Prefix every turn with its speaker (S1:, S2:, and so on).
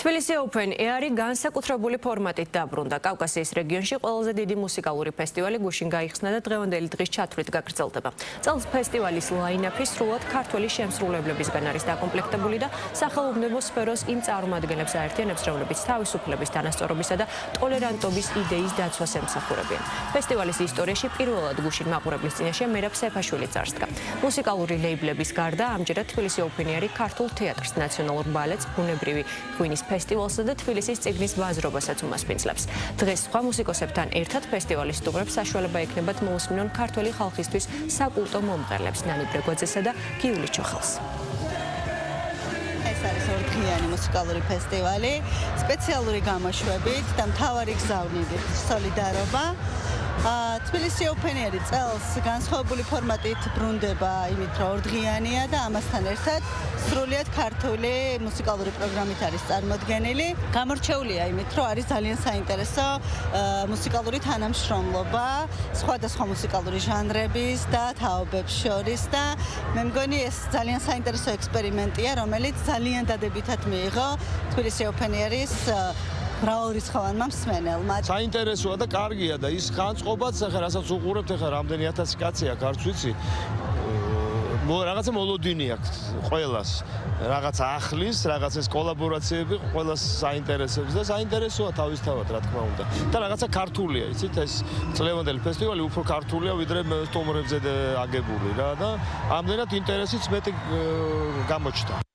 S1: თბილისი Open Air-ი განსაკუთრებული ფორმატით დაბრუნდა. კავკასიის რეგიონში ყველაზე დიდი მუსიკალური ფესტივალი გუშინ გაიხსნა და დღევანდელი დღის ჩათვლით გაგრძელდება. წელს ფესტივალის ლაინაპი სრულად ქართველი შემსრულებლებისგან არის დაკომპლექტებული და სახელმწიფო სფეროს იმ წარმომადგენლებს აერთიანებს, რომლებიც თავისუფლების, თანასწორობისა და ტოლერანტობის იდეის დაცვას ემსახურებიან. ფესტივალის ისტორიაში პირველად გუშინ მაყურებლის წინაშე მერაბ სეფაშვილი წარსდგა. მუსიკალური ლეიბლების გარდა ამჯერად თბილისი Open Air-ი ქართულ თეატრს, ნაციონალურ ბალეტს, ბუნებრივი ღვინის ფესტივალსა და თბილისის წიგნის ბაზრობასაც უმასპინძლებს. დღეს სხვა მუსიკოსებთან ერთად ფესტივალის სტუმრებს საშუალება ექნებათ მოусმინონ ქართველი ხალხისთვის საკულტო მომღერლებს ნანი ბრეგვაძესა და გიული ჩოხელს.
S2: ეს არის ორდღიანი მუსიკალური ფესტივალი, სპეციალური გამოშვებით და მთავარი გზავნილით სოლიდარობა. თბილისი Open Air-ი წელს განსხვავებული ფორმატით ბრუნდება იმით, რომ ორდღიანია და ამასთან ერთად სრულიად ქართული მუსიკალური პროგრამით არის წარმოდგენილი. გამორჩეულია იმით, რომ არის ძალიან საინტერესო მუსიკალური თანამშრომლობა სხვადასხვა მუსიკალური ჟანრების და თაობებს შორის და მე მგონი ეს ძალიან საინტერესო ექსპერიმენტია, რომელიც ძალიან დადებითად მიიღო თბილისი Open Air-ის მრავალრიცხოვანმა მსმენელმა.
S3: საინტერესოა და კარგია და ის განწყობაც ახლა რასაც უყურებთ ახლა რამდენი 1000 კაცი აქვს არც ვიცი რაღაცა მოლოდინი აქვს ყველას რაღაც ახლის რაღაც ეს კოლაბორაციები ყველას საინტერესებს და საინტერესოა თავისთავად რა თქმა უნდა და რაღაცა ქართულია იცით ეს წლევანდელი ფესტივალი უფრო ქართულია ვიდრე სტუმრებზე აგებული რა და ამდენად ინტერესიც მეტი გამოჩნდა.